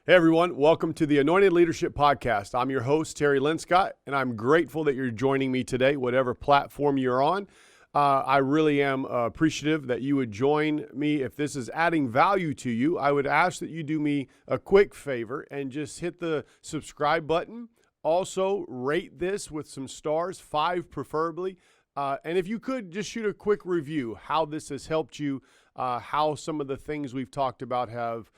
Hey everyone, welcome to the Anointed Leadership Podcast. I'm your host, Terry Linscott, and I'm grateful that you're joining me today, whatever platform you're on. I really am appreciative that you would join me. If this is adding value to you, I would ask that you do me a quick favor and just hit the subscribe button. Also, rate this with some stars, 5 preferably. And if you could, just shoot a quick review, how this has helped you, how some of the things we've talked about have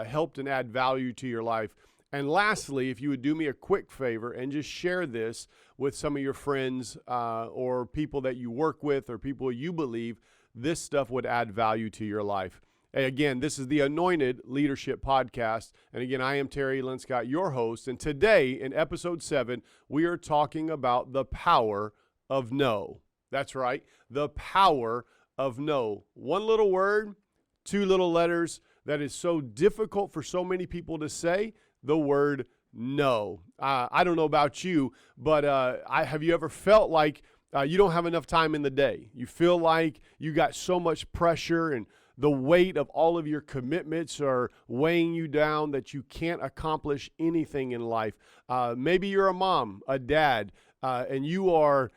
helped and add value to your life. And lastly, if you would do me a quick favor and just share this with some of your friends or people that you work with or people you believe this stuff would add value to your life. Hey, again, this is the Anointed Leadership Podcast. And again, I am Terry Linscott, your host. And today in episode 7, we are talking about the power of no. That's right, the power of no. One little word, 2 little letters that is so difficult for so many people to say, the word no. I don't know about you, but have you ever felt like you don't have enough time in the day? You feel like you got so much pressure and the weight of all of your commitments are weighing you down that you can't accomplish anything in life. Maybe you're a mom, a dad, and you are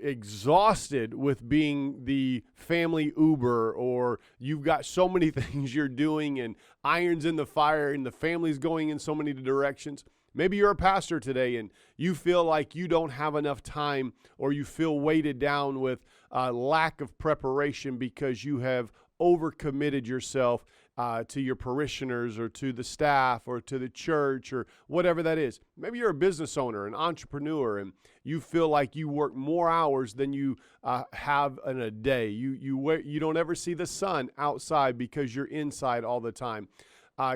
exhausted with being the family Uber, or you've got so many things you're doing and irons in the fire and the family's going in so many directions. Maybe you're a pastor today and you feel like you don't have enough time, or you feel weighted down with lack of preparation because you have overcommitted yourself to your parishioners or to the staff or to the church or whatever that is. Maybe you're a business owner, an entrepreneur, and you feel like you work more hours than you have in a day. You don't ever see the sun outside because you're inside all the time.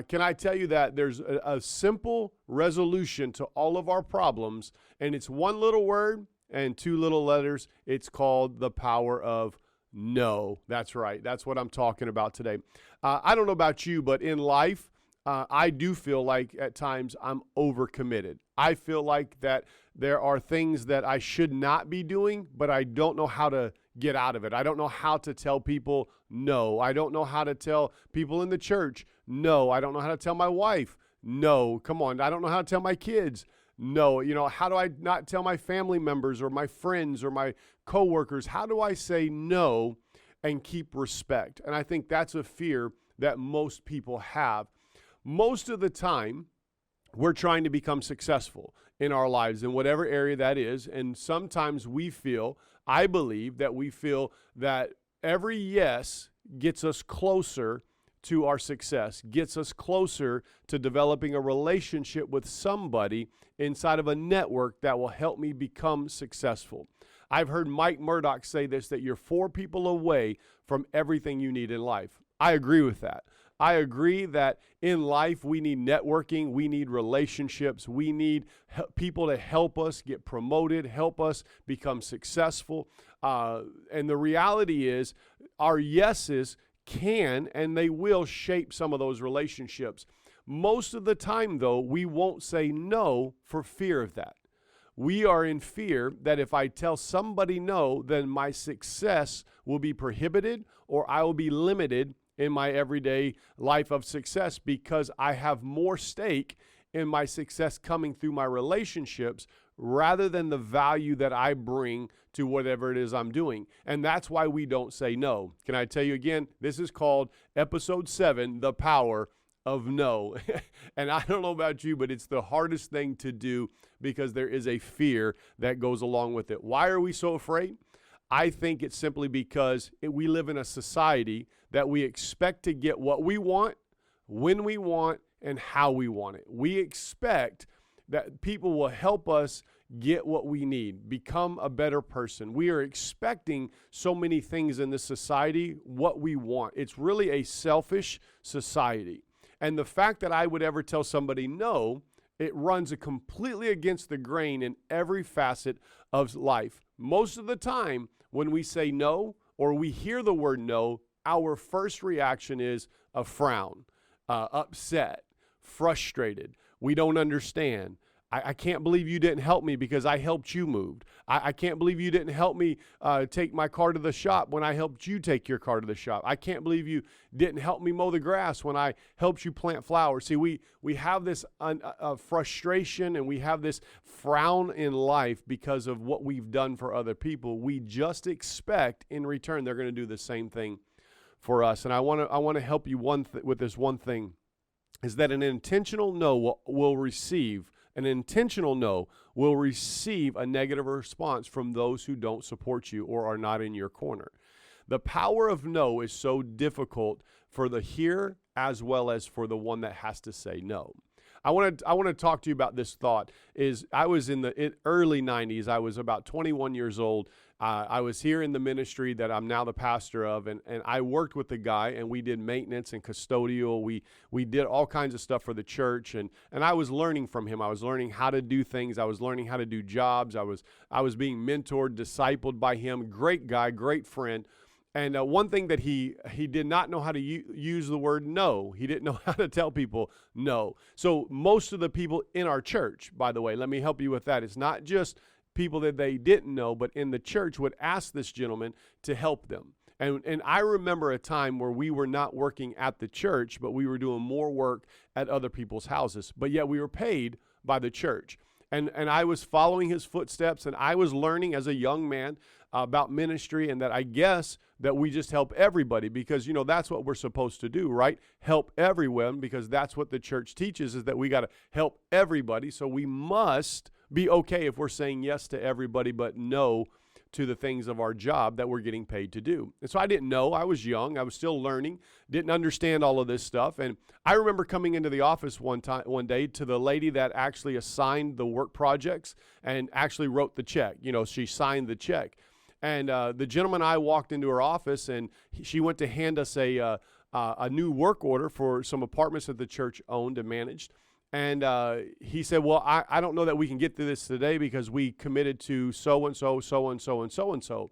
Can I tell you that there's a simple resolution to all of our problems, and it's one little word and 2 little letters. It's called the power of no. That's right. That's what I'm talking about today. I don't know about you, but in life, I do feel like at times I'm overcommitted. I feel like that there are things that I should not be doing, but I don't know how to get out of it. I don't know how to tell people no. I don't know how to tell people in the church no. I don't know how to tell my wife no. Come on. I don't know how to tell my kids no. How do I not tell my family members or my friends or my coworkers? How do I say no and keep respect? And I think that's a fear that most people have. Most of the time, we're trying to become successful in our lives in whatever area that is. And sometimes I believe that we feel that every yes gets us closer to our success, gets us closer to developing a relationship with somebody inside of a network that will help me become successful. I've heard Mike Murdoch say this, that you're 4 people away from everything you need in life. I agree with that. I agree that in life we need networking, we need relationships, we need people to help us get promoted, help us become successful. And the reality is our yeses can and they will shape some of those relationships. Most of the time, though, we won't say no for fear of that. We are in fear that if I tell somebody no, then my success will be prohibited or I will be limited in my everyday life of success because I have more stake in my success coming through my relationships rather than the value that I bring to whatever it is I'm doing. And that's why we don't say no. Can I tell you again? This is called episode 7, the power of no. And I don't know about you, but it's the hardest thing to do because there is a fear that goes along with it. Why are we so afraid? I think it's simply because we live in a society that we expect to get what we want, when we want, and how we want it. We expect that people will help us get what we need, become a better person. We are expecting so many things in this society, what we want. It's really a selfish society. And the fact that I would ever tell somebody no, it runs completely against the grain in every facet of life. Most of the time, when we say no or we hear the word no, our first reaction is a frown, upset, frustrated. We don't understand. I can't believe you didn't help me because I helped you move. I can't believe you didn't help me take my car to the shop when I helped you take your car to the shop. I can't believe you didn't help me mow the grass when I helped you plant flowers. See, we have this frustration and we have this frown in life because of what we've done for other people. We just expect in return they're going to do the same thing for us. And I want to help you with this one thing, is that an intentional no will receive a negative response from those who don't support you or are not in your corner. The power of no is so difficult for the hearer as well as for the one that has to say no. I want to talk to you about this thought. I was in the early 90s. I was about 21 years old. I was here in the ministry that I'm now the pastor of, and I worked with the guy, and we did maintenance and custodial. We did all kinds of stuff for the church, and I was learning from him. I was learning how to do things. I was learning how to do jobs. I was being mentored, discipled by him. Great guy, great friend. And one thing that he did not know how to use the word no. He didn't know how to tell people no. So most of the people in our church, by the way, let me help you with that. It's not just people that they didn't know, but in the church would ask this gentleman to help them. And I remember a time where we were not working at the church, but we were doing more work at other people's houses. But yet we were paid by the church. And I was following his footsteps, and I was learning as a young man about ministry, and that I guess that we just help everybody because, that's what we're supposed to do, right? Help everyone, because that's what the church teaches, is that we got to help everybody. So we must be okay if we're saying yes to everybody but no to the things of our job that we're getting paid to do. And so I didn't know. I was young. I was still learning, didn't understand all of this stuff. And I remember coming into the office one day to the lady that actually assigned the work projects and actually wrote the check. She signed the check. And the gentleman and I walked into her office, and she went to hand us a new work order for some apartments that the church owned and managed. And he said, well, I don't know that we can get through this today because we committed to so-and-so, so-and-so, and so-and-so.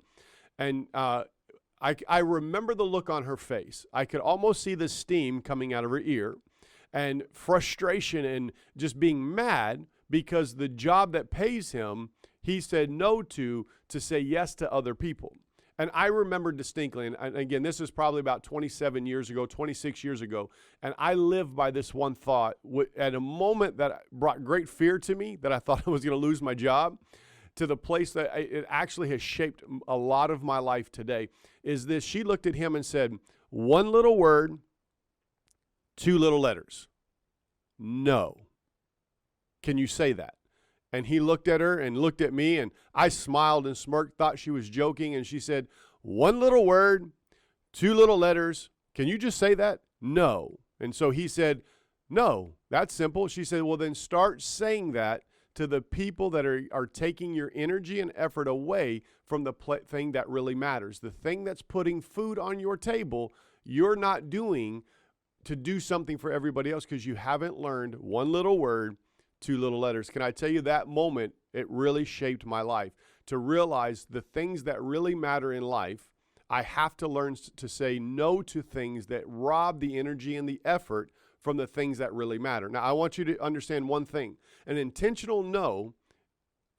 And I remember the look on her face. I could almost see the steam coming out of her ear and frustration and just being mad because the job that pays him, he said no to say yes to other people. And I remember distinctly, and again, this is probably about 27 years ago, 26 years ago, and I lived by this one thought at a moment that brought great fear to me, that I thought I was going to lose my job, to the place that it actually has shaped a lot of my life today, is this. She looked at him and said, one little word, two little letters. No. Can you say that? And he looked at her and looked at me, and I smiled and smirked, thought she was joking, and she said, one little word, two little letters. Can you just say that? No. And so he said, no, that's simple. She said, well, then start saying that to the people that are taking your energy and effort away from the thing that really matters. The thing that's putting food on your table, you're not doing to do something for everybody else because you haven't learned one little word, two little letters. Can I tell you, that moment, it really shaped my life. To realize the things that really matter in life, I have to learn to say no to things that rob the energy and the effort from the things that really matter. Now, I want you to understand one thing. An intentional no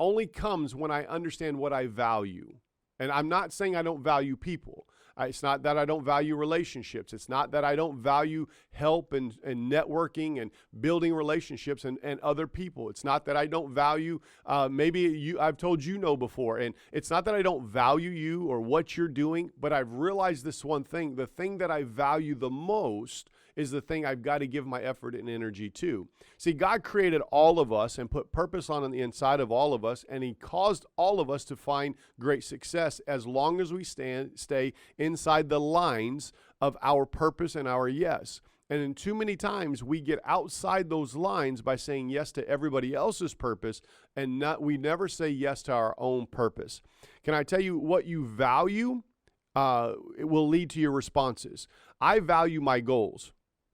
only comes when I understand what I value. And I'm not saying I don't value people. It's not that I don't value relationships. It's not that I don't value help and networking and building relationships and other people. It's not that I don't value, I've told you no before. And it's not that I don't value you or what you're doing, but I've realized this one thing. The thing that I value the most is the thing I've got to give my effort and energy to. See, God created all of us and put purpose on the inside of all of us, and He caused all of us to find great success as long as we stay inside the lines of our purpose and our yes. And in too many times, we get outside those lines by saying yes to everybody else's purpose, and we never say yes to our own purpose. Can I tell you what you value? It will lead to your responses. I value my goals,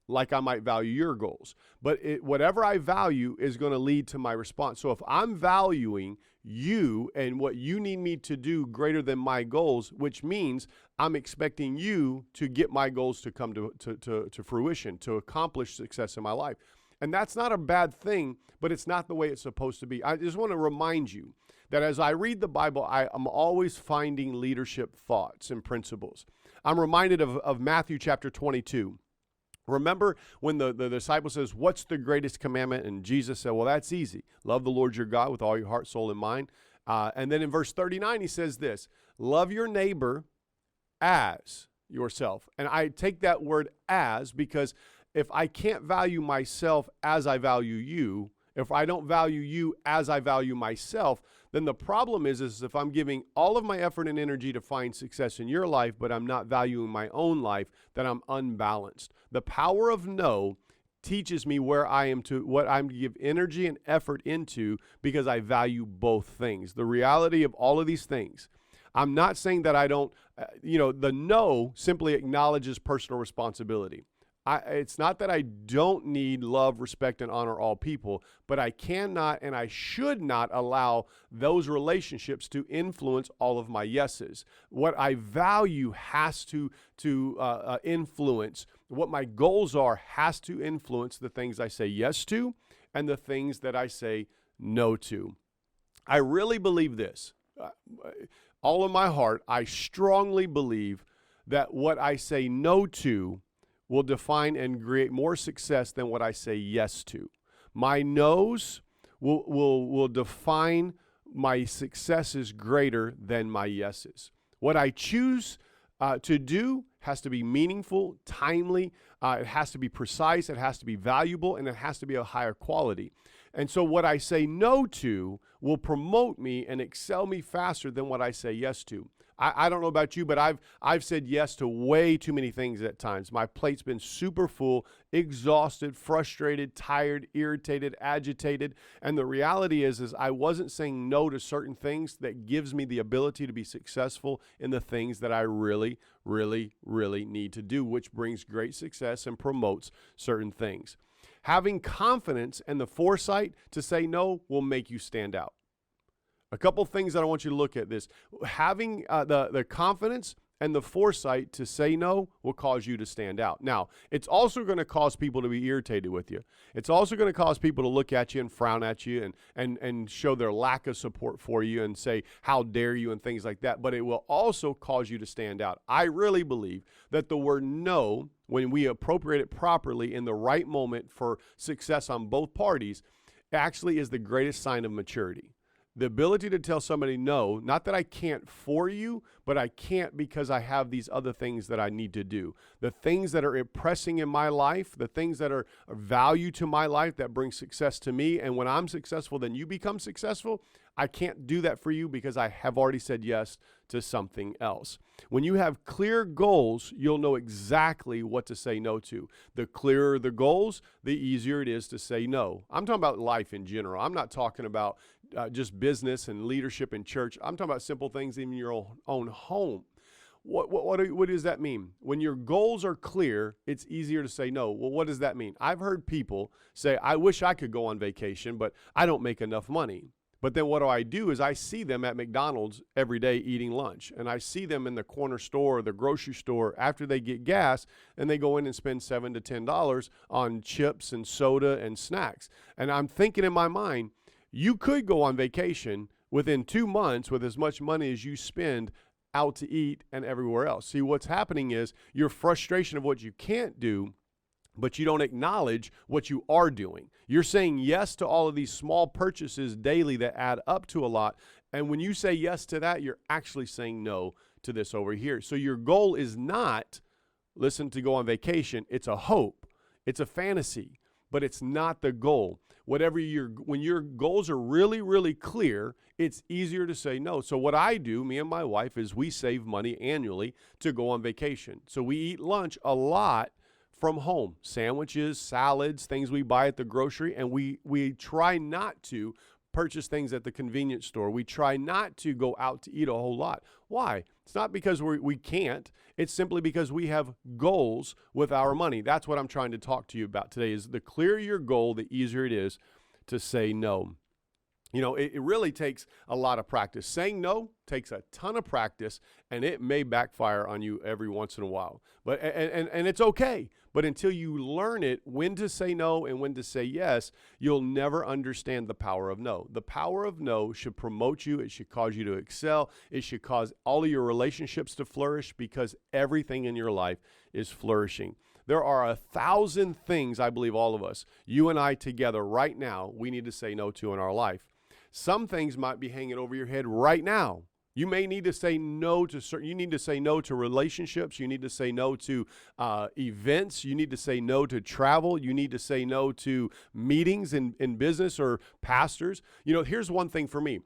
like I might value your goals. But whatever I value is going to lead to my response. So if I'm valuing you and what you need me to do greater than my goals, which means I'm expecting you to get my goals to come to fruition, to accomplish success in my life. And that's not a bad thing, but it's not the way it's supposed to be. I just want to remind you that as I read the Bible, I'm always finding leadership thoughts and principles. I'm reminded of Matthew chapter 22. Remember when the disciple says, what's the greatest commandment? And Jesus said, well, that's easy. Love the Lord your God with all your heart, soul, and mind. And then in verse 39, he says this, love your neighbor as yourself. And I take that word as because if I can't value myself as I value you, if I don't value you as I value myself, then the problem is if I'm giving all of my effort and energy to find success in your life, but I'm not valuing my own life, then I'm unbalanced. The power of no teaches me where I am to, what I'm to give energy and effort into because I value both things. The reality of all of these things, I'm not saying that I don't, the no simply acknowledges personal responsibility. It's not that I don't need love, respect, and honor all people, but I cannot and I should not allow those relationships to influence all of my yeses. What I value has to influence. What my goals are has to influence the things I say yes to and the things that I say no to. I really believe this. All of my heart, I strongly believe that what I say no to will define and create more success than what I say yes to. My no's will define my successes greater than my yeses. What I choose to do has to be meaningful, timely, it has to be precise, it has to be valuable, and it has to be of higher quality. And so what I say no to will promote me and excel me faster than what I say yes to. I don't know about you, but I've said yes to way too many things at times. My plate's been super full, exhausted, frustrated, tired, irritated, agitated. And the reality is I wasn't saying no to certain things that gives me the ability to be successful in the things that I really, really, really need to do, which brings great success and promotes certain things. Having confidence and the foresight to say no will make you stand out. A couple things that I want you to look at this. Having the confidence and the foresight to say no will cause you to stand out. Now, it's also going to cause people to be irritated with you. It's also going to cause people to look at you and frown at you and show their lack of support for you and say, how dare you, and things like that. But it will also cause you to stand out. I really believe that the word no, when we appropriate it properly in the right moment for success on both parties, actually is the greatest sign of maturity. The ability to tell somebody no, not that I can't for you, but I can't because I have these other things that I need to do. The things that are pressing in my life, the things that are value to my life that bring success to me. And when I'm successful, then you become successful. I can't do that for you because I have already said yes to something else. When you have clear goals, you'll know exactly what to say no to. The clearer the goals, the easier it is to say no. I'm talking about life in general. I'm not talking about just business and leadership in church. I'm talking about simple things in your own home. What does that mean? When your goals are clear, it's easier to say no. Well, what does that mean? I've heard people say, I wish I could go on vacation, but I don't make enough money. But then what I do is I see them at McDonald's every day eating lunch. And I see them in the corner store or the grocery store after they get gas, and they go in and spend $7 to $10 on chips and soda and snacks. And I'm thinking in my mind, you could go on vacation within 2 months with as much money as you spend out to eat and everywhere else. See, what's happening is your frustration of what you can't do, but you don't acknowledge what you are doing. You're saying yes to all of these small purchases daily that add up to a lot. And when you say yes to that, you're actually saying no to this over here. So your goal is not, listen, to go on vacation. It's a hope. It's a fantasy, but it's not the goal. When your goals are really, really clear, it's easier to say no. So what I do, me and my wife, is we save money annually to go on vacation. So we eat lunch a lot from home, sandwiches, salads, things we buy at the grocery, and we try not to purchase things at the convenience store. We try not to go out to eat a whole lot. Why? It's not because we can't. It's simply because we have goals with our money. That's what I'm trying to talk to you about today, is the clearer your goal, the easier it is to say no. It really takes a lot of practice. Saying no takes a ton of practice, and it may backfire on you every once in a while. But and it's okay. But until you learn it, when to say no and when to say yes, you'll never understand the power of no. The power of no should promote you. It should cause you to excel. It should cause all of your relationships to flourish, because everything in your life is flourishing. There are 1,000 things, I believe all of us, you and I together right now, we need to say no to in our life. Some things might be hanging over your head right now. You may need to say no to certain. You need to say no to relationships. You need to say no to events. You need to say no to travel. You need to say no to meetings in business or pastors. Here's one thing for me.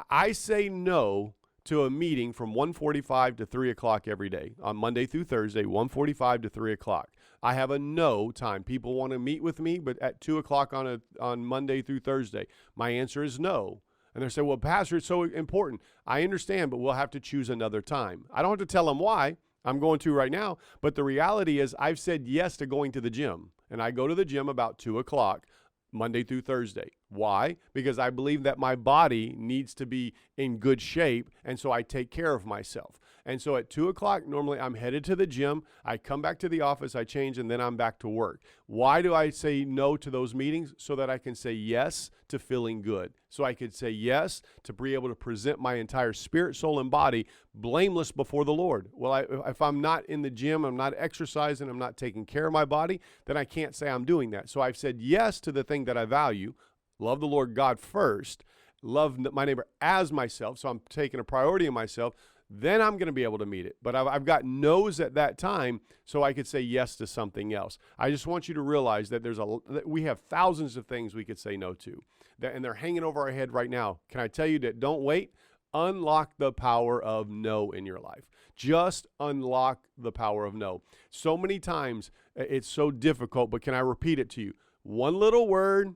I say no to a meeting from 1:45 to 3 o'clock every day on Monday through Thursday, 1:45 to 3 o'clock. I have a no time. People want to meet with me, but at 2 o'clock on Monday through Thursday, my answer is no. And they're saying, well, Pastor, it's so important. I understand, but we'll have to choose another time. I don't have to tell them why. I'm going to right now. But the reality is I've said yes to going to the gym. And I go to the gym about 2 o'clock Monday through Thursday. Why? Because I believe that my body needs to be in good shape, and so I take care of myself. And so at 2 o'clock, normally I'm headed to the gym. I come back to the office, I change, and then I'm back to work. Why do I say no to those meetings? So that I can say yes to feeling good. So I could say yes to be able to present my entire spirit, soul, and body blameless before the Lord. Well, if I'm not in the gym, I'm not exercising, I'm not taking care of my body, then I can't say I'm doing that. So I've said yes to the thing that I value. Love the Lord God first. Love my neighbor as myself. So I'm taking a priority in myself. Then I'm going to be able to meet it. But I've got no's at that time, so I could say yes to something else. I just want you to realize that that we have thousands of things we could say no to, and they're hanging over our head right now. Can I tell you that don't wait? Unlock the power of no in your life. Just unlock the power of no. So many times it's so difficult, but can I repeat it to you? One little word,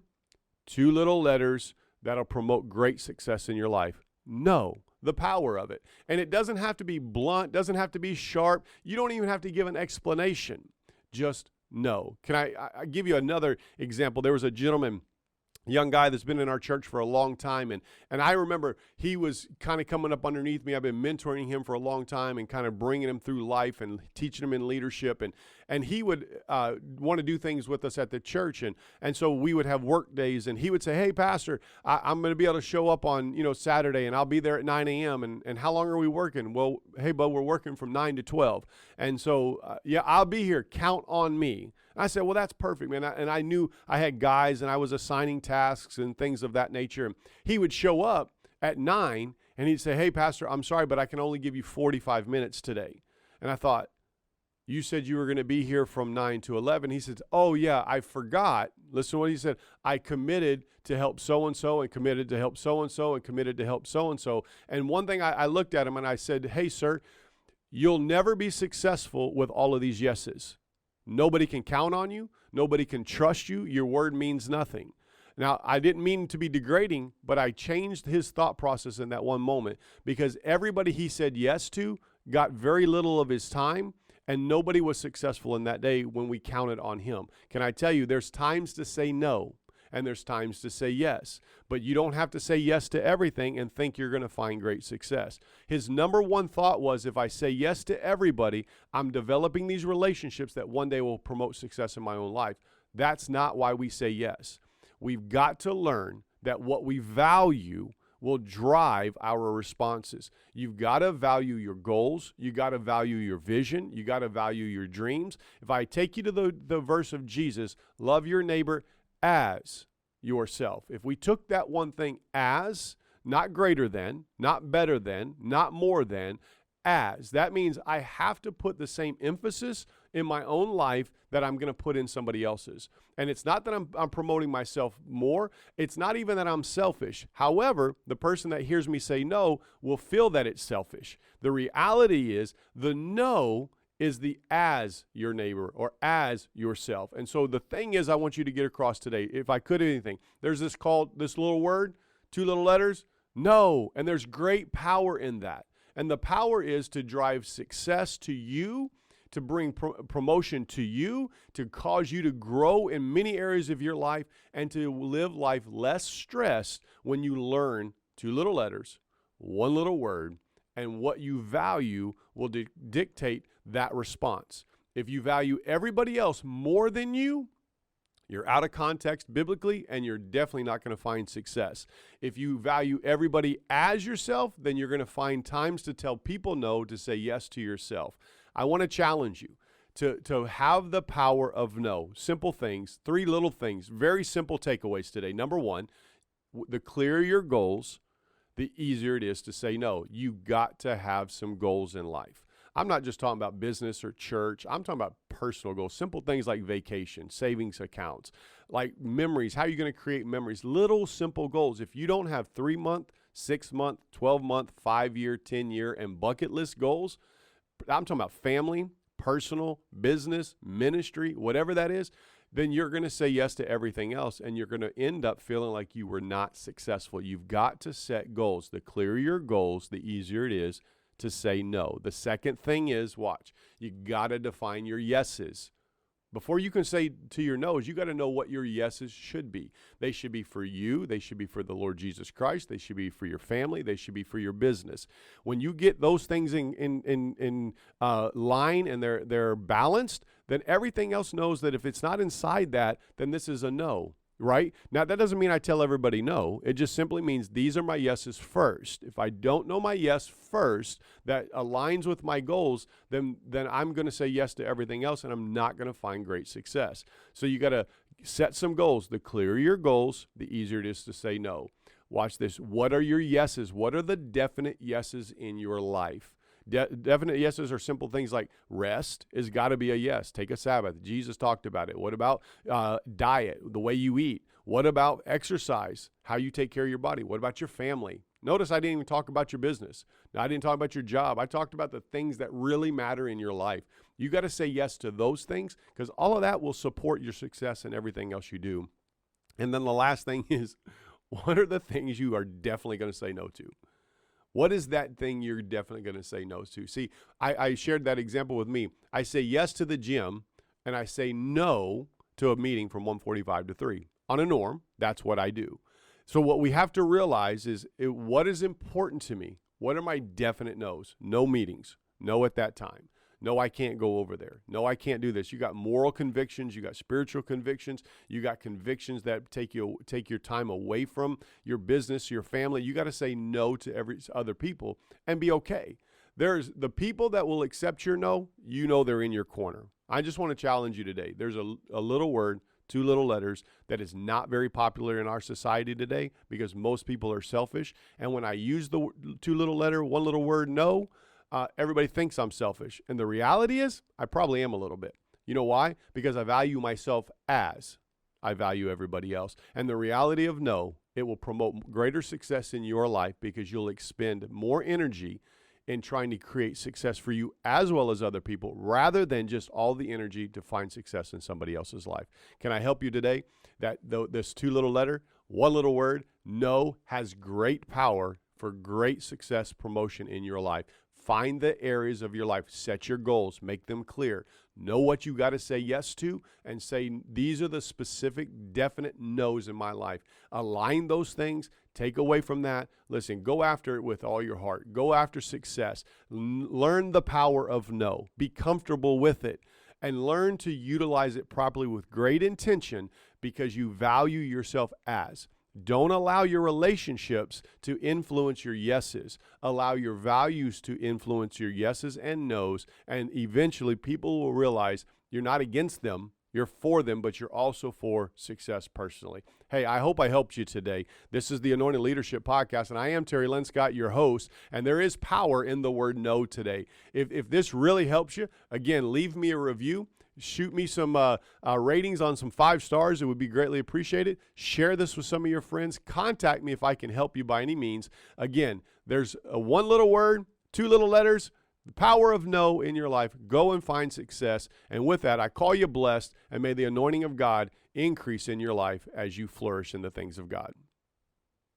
2 little letters that'll promote great success in your life. No. The power of it. And it doesn't have to be blunt, doesn't have to be sharp. You don't even have to give an explanation. Just no. Can I give you another example? There was a gentleman, young guy that's been in our church for a long time. And I remember he was kind of coming up underneath me. I've been mentoring him for a long time and kind of bringing him through life and teaching him in leadership. And he would want to do things with us at the church. And so we would have work days, and he would say, hey, Pastor, I'm going to be able to show up on, Saturday, and I'll be there at 9 a.m. And how long are we working? Well, hey, bud, we're working from 9 to 12. And so, I'll be here. Count on me. And I said, well, that's perfect, man. And I knew I had guys, and I was assigning tasks and things of that nature. And he would show up at 9, and he'd say, hey, Pastor, I'm sorry, but I can only give you 45 minutes today. And I thought, you said you were going to be here from 9 to 11. He said, oh, yeah, I forgot. Listen to what he said. I committed to help so-and-so and committed to help so-and-so and committed to help so-and-so. And one thing, I looked at him and I said, hey, sir, you'll never be successful with all of these yeses. Nobody can count on you. Nobody can trust you. Your word means nothing. Now, I didn't mean to be degrading, but I changed his thought process in that one moment, because everybody he said yes to got very little of his time, and nobody was successful in that day when we counted on him. Can I tell you, there's times to say no, and there's times to say yes. But you don't have to say yes to everything and think you're going to find great success. His number one thought was, if I say yes to everybody, I'm developing these relationships that one day will promote success in my own life. That's not why we say yes. We've got to learn that what we value will drive our responses. You've got to value your goals. You got to value your vision. You got to value your dreams. If I take you to the verse of Jesus, love your neighbor as yourself. If we took that one thing as, not greater than, not better than, not more than, as, that means I have to put the same emphasis in my own life that I'm going to put in somebody else's. And it's not that I'm promoting myself more. It's not even that I'm selfish. However, the person that hears me say no will feel that it's selfish. The reality is the no is the as your neighbor or as yourself. And so the thing is, I want you to get across today, if I could anything, there's this little word, 2 little letters, no. And there's great power in that. And the power is to drive success to you, to bring promotion to you, to cause you to grow in many areas of your life, and to live life less stressed when you learn 2 little letters, 1 little word, and what you value will dictate that response. If you value everybody else more than you, you're out of context biblically, and you're definitely not going to find success. If you value everybody as yourself, then you're going to find times to tell people no, to say yes to yourself. I want to challenge you to have the power of no. Simple things, 3 little things, very simple takeaways today. Number 1, the clearer your goals, the easier it is to say no. You got to have some goals in life. I'm not just talking about business or church. I'm talking about personal goals, simple things like vacation, savings accounts, like memories. How are you going to create memories? Little simple goals. If you don't have 3-month, 6-month, 12-month, 5-year, 10-year, and bucket list goals, I'm talking about family, personal, business, ministry, whatever that is, then you're going to say yes to everything else, and you're going to end up feeling like you were not successful. You've got to set goals. The clearer your goals, the easier it is to say no. The second thing is, watch, you got to define your yeses. Before you can say to your no's, you got to know what your yeses should be. They should be for you. They should be for the Lord Jesus Christ. They should be for your family. They should be for your business. When you get those things in line and they're balanced, then everything else knows that if it's not inside that, then this is a no. Right? Now, that doesn't mean I tell everybody no. It just simply means these are my yeses first. If I don't know my yes first that aligns with my goals, then I'm going to say yes to everything else, and I'm not going to find great success. So you got to set some goals. The clearer your goals, the easier it is to say no. Watch this. What are your yeses? What are the definite yeses in your life? Definite yeses are simple things like rest has got to be a yes. Take a Sabbath. Jesus talked about it. What about diet, the way you eat? What about exercise, how you take care of your body? What about your family? Notice I didn't even talk about your business. I didn't talk about your job. I talked about the things that really matter in your life. You got to say yes to those things because all of that will support your success in everything else you do. And then the last thing is, what are the things you are definitely going to say no to? What is that thing you're definitely going to say no to? See, I shared that example with me. I say yes to the gym, and I say no to a meeting from 1:45 to 3. On a norm, that's what I do. So what we have to realize is what is important to me. What are my definite no's? No meetings. No at that time. No, I can't go over there. No, I can't do this. You got moral convictions. You got spiritual convictions. You got convictions that take your time away from your business, your family. You got to say no to every other people and be okay. There's the people that will accept your no, you know they're in your corner. I just want to challenge you today. There's a little word, 2 little letters that is not very popular in our society today because most people are selfish. And when I use the 2 little letter, 1 little word, no, everybody thinks I'm selfish. And the reality is I probably am a little bit. You know why? Because I value myself as I value everybody else. And the reality of no, it will promote greater success in your life because you'll expend more energy in trying to create success for you as well as other people rather than just all the energy to find success in somebody else's life. Can I help you today? That this 2 little letter, 1 little word, no, has great power for great success promotion in your life. Find the areas of your life, set your goals, make them clear, know what you got to say yes to, and say, these are the specific, definite no's in my life. Align those things, take away from that. Listen, go after it with all your heart. Go after success. Learn the power of no. Be comfortable with it, and learn to utilize it properly with great intention because you value yourself as. Don't allow your relationships to influence your yeses. Allow your values to influence your yeses and nos, and eventually people will realize you're not against them, you're for them, but you're also for success personally. Hey, I hope I helped you today. This is the Anointed Leadership Podcast, and I am Terry Linscott, your host, and there is power in the word no today. If this really helps you, again, leave me a review. Shoot me some ratings on some 5 stars. It would be greatly appreciated. Share this with some of your friends. Contact me if I can help you by any means. Again, there's 1 little word, 2 little letters, the power of no in your life. Go and find success. And with that, I call you blessed, and may the anointing of God increase in your life as you flourish in the things of God.